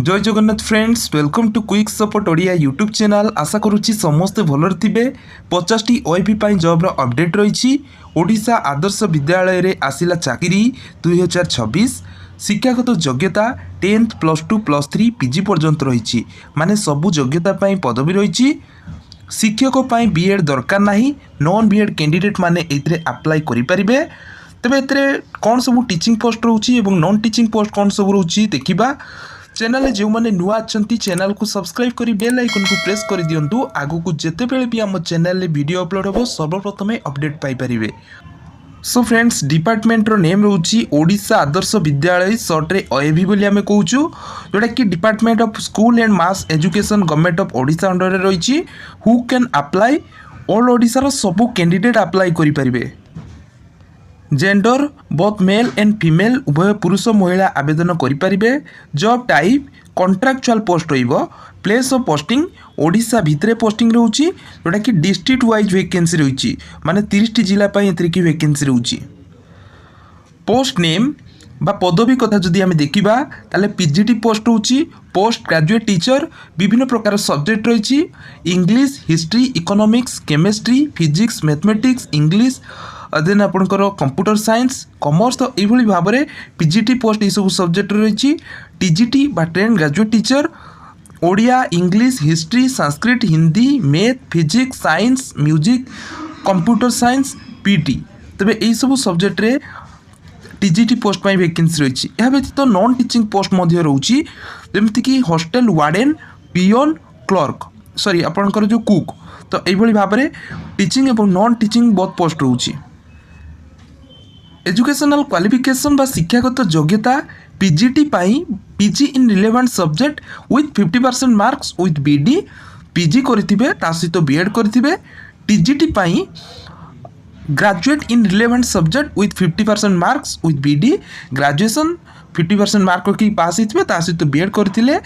जय Jagannath friends, welcome to quick support Odia YouTube channel. आशा करुच्ची समस्ते भलर थे। 50टी ओएबी जॉब अपडेट रही। ओडिशा आदर्श विद्यालय रे आसिला चाकरी 2026। शिक्षागत योग्यता 10th +2 +3 पीजी पर्यंत रही। माने सबू योग्यता पदवी रही। शिक्षक बीएड दरकार नहीं। नॉन बीएड कैंडिडेट माने एथिरे अप्लाई करें। तेरे ए कौन सब टीचिंग पोस्ट रोचे और नॉन टीचिंग पोस्ट कौन सब रोचे देखा। चैनल जो मैंने नुआ अच्छा चैनल को सब्सक्राइब कर बेल आइकन को प्रेस कर दिंतु। आगु को जिते बेले भी आम चैनल वीडियो अपलोड हो सर्वप्रथम अपडेट पाइपर। सो फ्रेंड्स, डिपार्टमेंट रो नेम रोची ओडिशा आदर्श विद्यालय सर्ट्रे ओएबी बोली आम कहूँ, जोटा कि department of school and mass education government of Odisha under रही। Who can apply all Odisha सबू कैंडिडेट अप्लाई करें। Gender both male and female उभय पुरुष महिला आवेदन करें। जॉब टाइप कॉन्ट्रैक्चुअल पोस्ट रहिबो। प्लेस ऑफ पोस्टिंग ओडिशा भितरे पोस्टिंग रोची, जोटा कि डिस्ट्रिक्ट वाइज वैकेंसी रही। माने 30टी जिला की वैकेंसी रोची। पोस्ट नेम बा पदवी कथा जदि आम देखा ताले पीजीटी पोस्ट रोची। पोस्ट ग्रेजुएट टीचर विभिन्न प्रकार सब्जेक्ट रही। English, history, economics, chemistry, physics, mathematics, English then आपंकर कंप्यूटर साइंस, कॉमर्स। तो ये भाव में पीजीटी पोस्ट सब सब्जेक्ट रही। टीजीटी बा train graduate teacher Odia, English, history, Sanskrit, Hindi, math, physics, science, music, computer science, PT. तेरे यही सब सब्जेक्ट रे टीजीटी पोस्ट वैकेंसी रही। यह व्यतीत नॉन टीचिंग पोस्ट रोचे, जमीक hostel warden, peon, clerk, sorry आपंकर जो कुक। तो यही भाव में टीचिंग और नॉन टीचिंग बहुत पोस्ट रोचे। एजुकेशनल क्वालिफिकेशन बा शिक्षागत योग्यता PGT PG in relevant subject with 50% marks with BEd. PG करेंगे सहित बीएड करेंगे। TGT graduate in relevant subject with 50% marks with BEd. Graduation 50% mark रखी पास होते सहित बीएड करते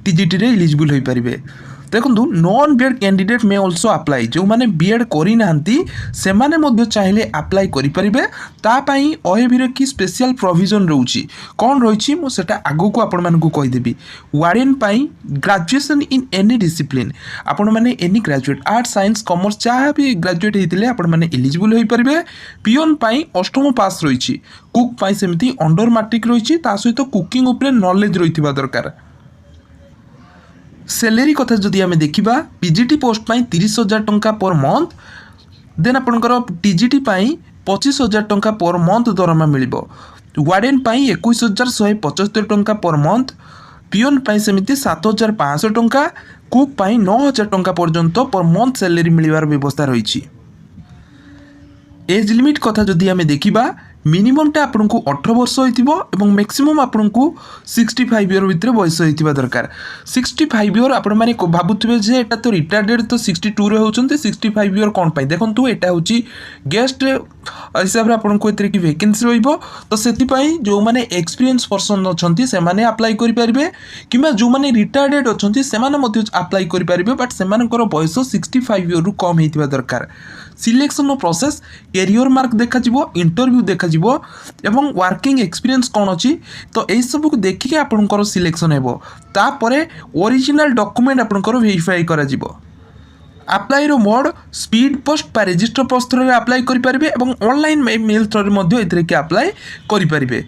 टीजीटी रे एलिजिबल हो पारे। देखो नॉन बीएड कैंडिडेट में ऑल्सो अप्लाई। जो मैंने बीएड करना चाहिए अप्लाई करें। तापाई ओएबी की स्पेशल प्रोविजन रोची। कौन रही मुझे आगू को आपण को कहीदेवी। Warden graduation in any discipline आपण मैंने any graduate arts, science, commerce जहाँ भी ग्रेजुएट होते आपण मैंने एलिजिबल हो पारे। पियोन 8th पास रही। कुक सेमती अंडर मैट्रिक रही। सहित कुकिंग उपरे नॉलेज रही दरकार। सैलरी कथा जदि आम देखा पीजीटी पोस्ट 30,000 टंका पर मंथ। देन आपंकर टीजीटी 25,000 टंका पर मंथ दरमा मिल। वार्डेन 21,175 टंका पर मंथ। पियोन सेमती 7,500 टंका। कुक 9,000 टंका पर्यंत पर मंथ सैलरी मिलवार व्यवस्था रही। एज लिमिट कथा जदि आम देखा मिनिममटा आपन को 18 वर्ष हो मैक्सिमम आपन को 65 ईयर भितर बयस होता दरकार। 65 ईयर आपण मैंने भावुवे जे एटा तो रिटायर्ड एज तो 62 रे होचंते। 65 ईयर कौन पाई देखो एटा हूँ गेस्ट हिसाब से आपन को एतरे की वैकेंसी रहिबो। तो सेतिपाई जो माने एक्सपीरियंस पर्सन अछंती से माने अप्लाई करि परिबे, किबा जो माने रिटायर्ड अछंती से माने मध्य अप्लाई करि परिबे। बट सेमानकर बयस 65 ईयर रु कम हेतिबा दरकार। सिलेक्शन प्रोसेस कैरियर मार्क देखा इंटरव्यू देखा एवं वर्किंग एक्सपीरियंस कौन अच्छी। तो यही सब को देखिए आपंकर सिलेक्शन हो। तापरे ओरिजिनल डॉक्यूमेंट आपंकर वेरीफाई करा जिवो। अप्लाई रो मोड स्पीड पोस्ट बा रजिस्टर पोस्ट थ्रू अप्लाई करेंगे और ऑनलाइन मेल थ्रू एथरे अप्लाई करेंगे।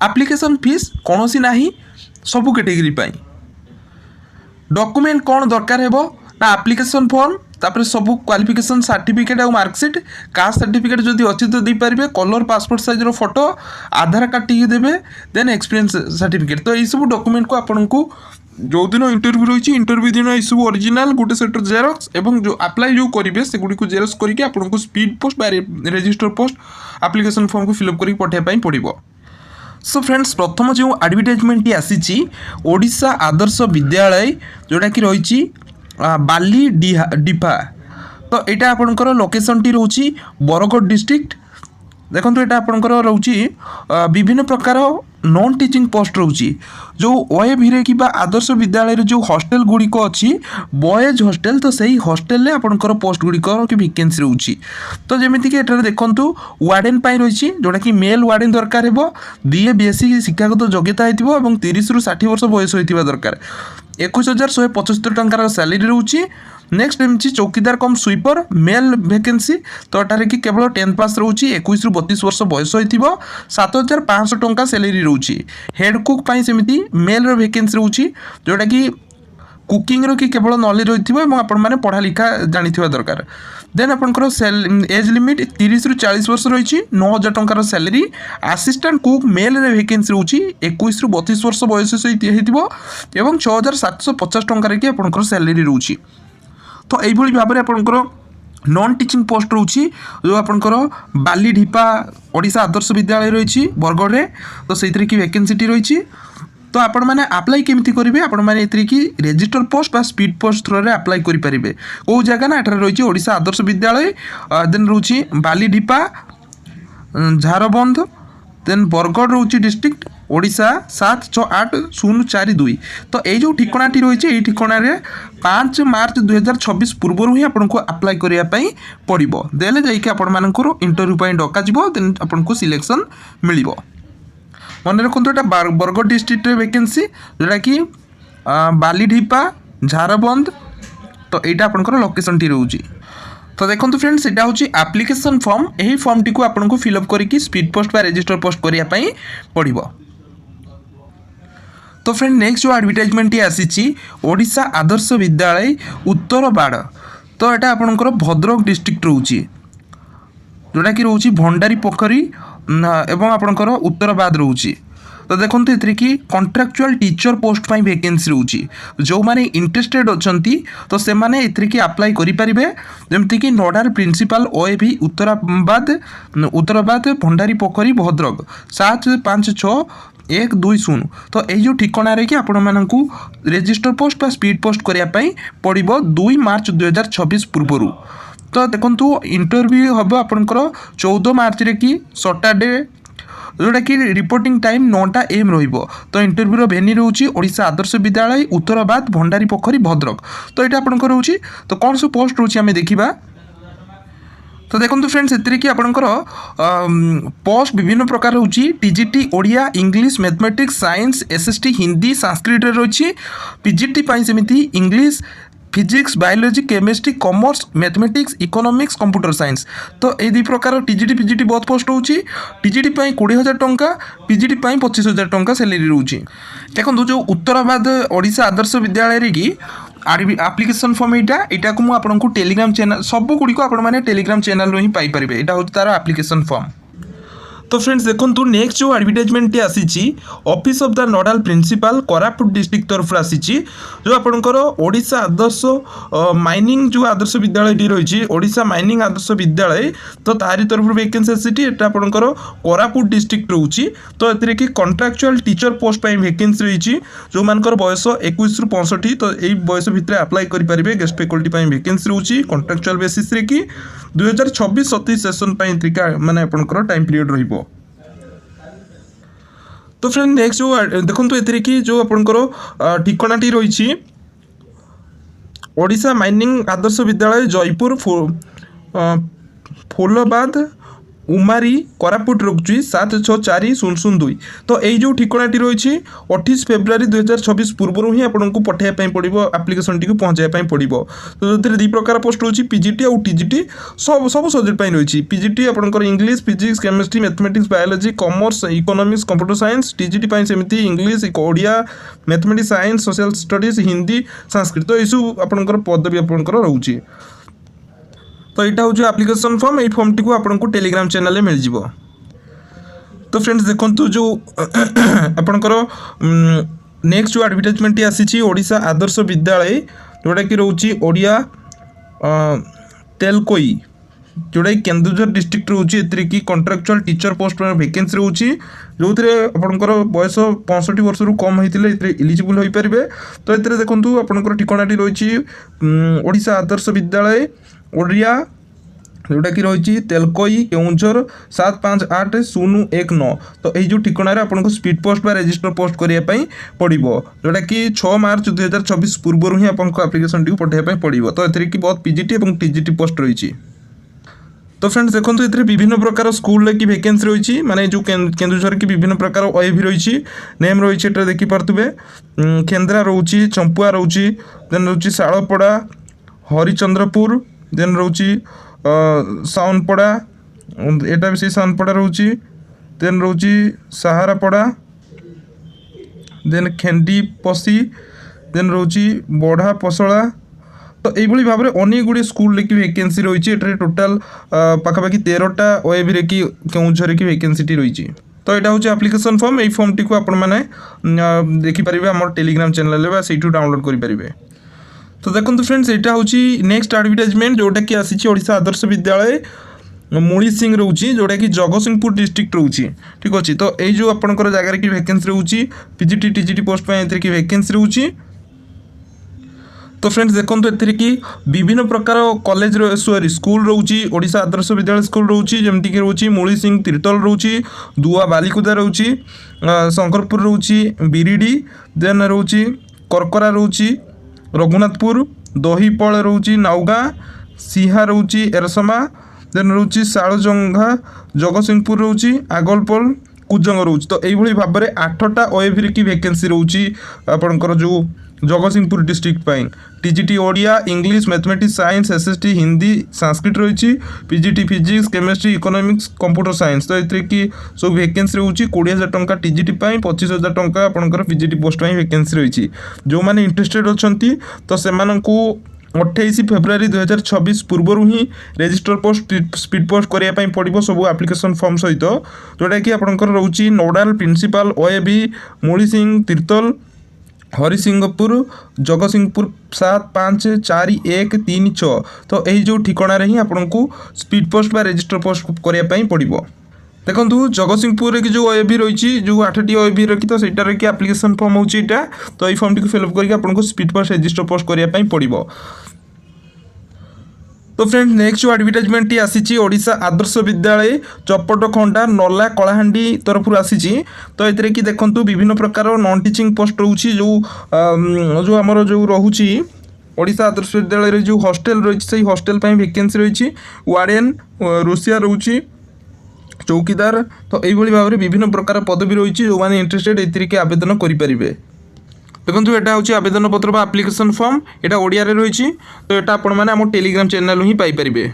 एप्लिकेशन फीस कौन सी ना सबू कैटेगरी। डॉक्यूमेंट कौन दरकार हो ना एप्लिकेशन फॉर्म तापर सबू क्वालिफिकेशन सर्टिफिकेट और मार्कशीट। कास्ट सर्टिफिकेट जदि अच्छी तो दे पारे। कलर पासपोर्ट साइज रो फोटो, आधार कार्ड टी देवे। Then experience certificate. तो यही सब डॉक्यूमेंट को आपन को जो दिन इंटरव्यू रही इंटरव्यू दिन यह सब ओरिजिनल गोटे सेट जेरक्स और जो अप्लाई जो करेंगे से गुड़ी को जेरक्स करके आपन को स्पीड पोस्ट बा रजिस्टर पोस्ट एप्लिकेशन फॉर्म को फिलअप करके पठाइबा पड़ो। सो फ्रेंड्स, प्रथम जो एडवर्टाइजमेंट टी आसी ओडिशा आदर्श विद्यालय जोटा कि रही बाली डिफा। तो यहाँ आपंकर लोकेशन टी रोची बरगढ़ डिस्ट्रिक्ट देखो ये आपंकर रोचे विभिन्न प्रकार नॉन टीचिंग पोस्ट रोचे जो ओएवी कि आदर्श विद्यालय जो हॉस्टल गुड़िक अच्छी बॉयज हॉस्टल तो सही हॉस्टल में आपंकर पोस्ट गुड़िक कि वैकेंसी रोचे तो जमीक एठार देखूँ वार्डेन रही जोटा कि मेल वार्डेन दरकार हो बीए बीएससी शिक्षागत योग्यता होती 30 ରୁ 60 वर्ष बयस होता दरकार 21,175 टंकार सैलरी रोचे नेक्स्ट एमची चौकीदार कम स्वीपर मेल वैकेंसी तो एटारे कि केवल 10th पास रोचे 21 ରୁ 32 वर्ष बयस होता 7,500 टंका सैलरी रोचे हेड कुक सेमती मेल वैकेंसी रोचे जोटा कि कुकिंग रो कि केवल नॉलेज रही है पढ़ा लिखा जानी दरकार देन आपंकर एज लिमिट 30 ରୁ 40 वर्ष रही 9,000 टंकार salary assistant cook male vacancy रोचे 21 ରୁ 32 वर्ष बयस होता 6,750 टंकार कि आपंकर सैलरी रोचे तो यही भाव में आपंकर नॉन टीचिंग पोस्ट रोची जो आपंकर बाली ढिपा ओडिशा आदर्श विद्यालय रही बरगढ़ में तो से वैकेंसी रही तो आपण मैंने आप्लाई केमती करेंगे आपण मैंने कि रेजिस्टर पोस्ट बा स्पीड पोस्ट थ्रो रे आप्लाई करेंगे कौ जगह ना एठार रही ओडिशा आदर्श विद्यालय देन रोची बाली ढिपा झारबंध देन बरगढ़ रोची डिस्ट्रिक्ट ओडिशा 768042 तो ये जो ठिकानाटी रही है ये ठिकाण 5 मार्च 2026 पूर्व ही आपको अप्लाई करने पड़ो देले जाइए आपंकर इंटरव्यू डक देन आपको सिलेक्शन मिल मन रखु ये बरगढ़ डिस्ट्रिक्ट वैकेंसी जोटा कि बाली ढिपा झारबंध तो यहाँ आपंकर लोकेशन टी रोचे तो देखो फ्रेंड्स यहाँ हूँ एप्लिकेशन फॉर्म यही फॉर्म टी को आपको फिलअप करके स्पीड पोस्ट बा रजिस्टर पोस्ट करने पड़ो तो फ्रेंड नेक्स्ट जो एडवर्टाइजमेंट आसी ओडिशा आदर्श विद्यालय उत्तर बाड़ तो यहाँ आपंकर भद्रक डिस्ट्रिक्ट रोचे जोटा कि रोचे भंडारी पोखरी एवं आपंकर उत्तरबाद रोचे तो देखो ये कि कॉन्ट्रैक्चुअल टीचर पोस्ट पाई वैकेंसी रोचे जो माने इंटरेस्टेड अच्छी तो से माने कि अप्लाई करेंगे जमती कि नोडाल प्रिंसिपल ओएवी उत्तरबाद भंडारी पोखरी भद्रक 756120 तो यही ठिकाना कि आपण मानू रेजिस्टर पोस्ट स्पीड पोस्ट करने पड़ो 2 मार्च 2026 पूर्व तो देखो इंटरव्यू हम आपंकर 14 मार्च रे कि सैटरडे जोटा कि रिपोर्टिंग टाइम 9टा AM रहिबो तो इंटरव्यू भेन्यू रोची ओडिशा आदर्श विद्यालय उत्तरबाद भंडारी पोखरी भद्रक तो यहाँ आपंकर रोची तो कौन सब पोस्ट रोची आम देखा तो देखो फ्रेंड्स एतिरे कि आपंकर पोस्ट विभिन्न प्रकार रोची TGT Odia English mathematics science SST Hindi Sanskrit रोची पीजीटी पाई सेमिति English physics biology chemistry commerce mathematics economics computer science तो ये दु प्रकार टीजीटी पीजीटी बहुत पोस्ट होची टीजीटी 20,000 टंका पीजीटी 25,000 टंका सैलरी रोची देखो जो उत्तरबाद ओडिशा आदर्श विद्यालय रे की एप्लिकेशन फॉर्म यहाँ को आपको टेलीग्राम चैनल सब गुड़िक आपने टेलीग्राम चैनल ही पाइपर यहाँ हूँ तार एप्लिकेशन फॉर्म तो फ्रेंड्स देखो नेक्स्ट जो एडवर्टाइजमेंट आसी office of the nodal principal Koraput district तरफ आसी जो आपंकर ओडिशा आदर्श माइनिंग जो आदर्श विद्यालय रही ओडिशा माइनिंग आदर्श विद्यालय तो तारी तरफ वैकेंसी आसी आपंकर कोरापुट डिस्ट्रिक्ट रोचे तो ये कि कॉन्ट्रैक्चुअल टीचर पोस्ट वैकेंसी रही जो मानकर बयस 21 ରୁ 65 तो यही बयस भितर अप्लाई करेंगे गेस्ट फैकल्टी वैकेंसी रोचे कॉन्ट्रैक्चुअल बेसिस रे कि 2026-27 सेशन माने आपंकर टाइम पीरियड रहिबो तो फ्रेंड नेक्स्ट जो देखो ये कि जो आपंकर ठिकानाटी रही ओडिशा माइनिंग आदर्श विद्यालय जयपुर फूलबाद उमारी कोरापुट रोची 764002 तो यही जो ठिकानाटी रही 28 फेब्रुआरी 2026 पूर्व ही आपको पठाइबा पड़ो एप्लिकेशन टी पहुँचाइबा पड़ो तो जो दु प्रकार पोस्ट रही पीजीटी और टीजीटी सब सब्जेक्ट रही पीजीटी आपंकर English physics chemistry mathematics biology commerce economics computer science TGT सेमती English Odia mathematics science social studies Hindi Sanskrit तो यू आपंकर पदवी आपंकर रोचे तो यहाँ हूँ एप्लिकेशन फॉर्म ये फॉर्म टी को आपको टेलीग्राम चैनल में मिल जाव तो फ्रेंड्स देखो जो आपंकर नेक्स्ट जो एडवर्टाइजमेंट आसी ओडिशा आदर्श विद्यालय जोटा कि रोची ओडिया तेलकोई जोटा कि केन्दुझर डिस्ट्रिक्ट रोचे ये कि कॉन्ट्रैक्चुअल टीचर पोस्ट वैकेंसी रोचे जो आपंकर बयस 65 वर्ष कम होते इलिजिबल हो पारे तो ये देखो आपंकर ठिकानाटी रही ओडिशा आदर्श विद्यालय ओडिया जोटा कि रही तेलकोई केउंझर 758019। तो यही जो ठिकाना आपको स्पीड पोस्ट बा रजिस्टर पोस्ट करने पड़ो, जोटा कि 6 मार्च 2024 पूर्व ही आपको आप्लिकेसन टी पठाइबा पड़ो। तो ये बहुत पीजीटी और टीजीटी पोस्ट रही। तो फ्रेंड्स देखो ये विभिन्न प्रकार स्कूल की वैकेंसी रही, माने जो केन्दुझर की विभिन्न प्रकार ओएवी रही नेम रही देखिपे केन्द्रा रोची, चंपुआ रोची, देन रोची शालपड़ा, हरिचंद्रपुर, देन रोची साउनपड़ा, एटा भी साउनपड़ा रोची, देन रोची सहारापड़ा, देन खेंडी पसी, देन रोची बढ़ा पसला। तो यही भाव में अनेक गुड़े स्कूल की वैकेंसी रही है। टोटाल पाखापाखि 13टा ओएवी की केउंझर की वैकेंसी रही। तो यहाँ हूँ एप्लिकेशन फॉर्म, यही फॉर्म टी आपने देखिपारे आम टेलीग्राम चैनल से डाउनलोड करेंगे। तो देखो फ्रेंड्स यहाँ हूँ नेक्स्ट एडवर्टाइजमेंट जोटा कि आसी ओडिशा आदर्श विद्यालय मुली सिंह रोची, जोटा कि जगतसिंहपुर डिस्ट्रिक्ट रोची। ठीक अच्छे। तो यही जो आपंकर जगार की वैकेंसी रोची पीजीटी टीजीटी पोस्ट की वैकेंसी रोची। तो फ्रेंड्स देखो एथि कि विभिन्न प्रकार college sorry school रोची, Odisha Adarsha विद्यालय स्कूल रोची, जमती रोची मुली सिंह तीर्तल रोची, दुआ बालिकुदा रोची, शंकरपुर रोची, बिरिडी, देन रोची करकरा रोची, रघुनाथपुर, दहीपल रोची, नाउगाँ, सिहा रोची, एरसमा, देन रोची सालजंघा, जगतसिंहपुर रोची, आगलपल, कुजंग रोची। तो यही भाव में 8टा ओएवी की वैकेंसी रोची आपंकर जो जगतसिंहपुर डिस्ट्रिक्ट पाई। TGT Odia, English, mathematics, science, SST, Hindi, Sanskrit रही, PGT physics, chemistry, economics, computer science. तो ये कि सब वैकेंसी रही 20,000 टंका टीजीटी 25,000 टंका आपंकर पीजीटी पोस्ट वैकेंसी रही। जो मैंने इंटरेस्टेड अच्छा तो से 28 फेब्रुआरी 2026 पूर्व ही रजिस्टर पोस्ट स्पीड पोस्ट करने पड़ो सब एप्लिकेशन फॉर्म सहित, जोटा कि आपंकर रोची नोडाल प्रिंसिपल ओएवी मुली सिंह तीर्तल, हरिसिंहपुर, जगतसिंहपुर 754136। तो यही जो ठिकाना ही आपको स्पीड पोस्ट बा रजिस्टर पोस्ट करने पड़ो। देखो जगतसिंहपुर की जो ओएवी रही जो 8टी ओएवी रखी, तो सहीटार कि एप्लिकेशन फॉर्म होता है। तो ये फॉर्म टी फिलअप करके आपको स्पीड पोस्ट रजिस्टर पोस्ट करने पड़ो। तो फ्रेंड्स नेक्स्ट जो एडवर्टाइजमेंट आसी ओडिशा आदर्श विद्यालय चपटखंडा नला कलाहांडी तरफ आसी। तो ये कि देखो विभिन्न प्रकार नॉन टीचिंग पोस्ट रोची जो आमर जो रोची ओडिशा आदर्श विद्यालय जो हॉस्टेल रही से हॉस्टेल वैकेंसी रही, वार्डन रोसिया रोची, चौकीदार। तो यही भाव में विभिन्न प्रकार पदवी रही जो मैंने इंटरेस्टेड ये आवेदन करेंगे। देखो यहाँ हूँ आवेदन पत्र एप्लिकेशन फॉर्म, यहाँ ओडिया रही। तो यहाँ आप टेलीग्राम चैनल ही पाइपर।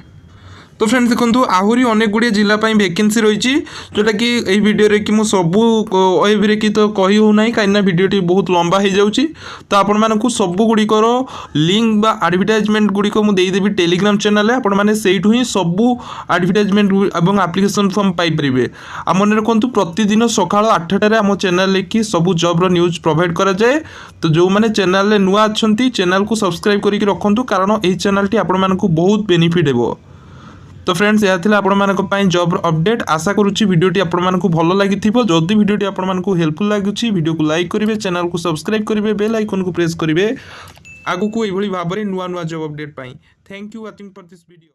तो फ्रेंड्स देखो आहरी अनेक गुड़िया जिलापाई वैकेंसी रही, जोटा कि यही वीडियो कि सबू ओएवी कि तो कही होना कहीं वीडियोटी बहुत लंबा हो जाऊँगी। तो आपण मानक सबू गुड़िकर लिंक बा एडवर्टाइजमेंट गुड़िक मुझेदेवी टेलीग्राम चैनल आपण मैंने सेठू ही सबू एडवर्टाइजमेंट और एप्लिकेशन फॉर्म पाइपर। आ मन रखु प्रतिदिन सका 8टार आम चैनल कि सबू जॉब्र न्यूज प्रोवाइड कराए। तो जो मैंने चैनल नुआ अच्छा चैनल को सब्सक्राइब करके रखु, कारण यही चैनल आपण मानक बहुत बेनिफिट हो। तो फ्रेंड्स यह थी आपण जॉब अपडेट। आशा करुच्ची वीडियोटी आपण भल लगी। जदि वीडियोटी आपण हेल्पफुल लगुच वीडियो को लाइक करेंगे, चैनल को सब्सक्राइब करेंगे, बेल आइकन को प्रेस करेंगे आगु को यही भाव में नुआ नुआ job update pi. Thank you watching for this video.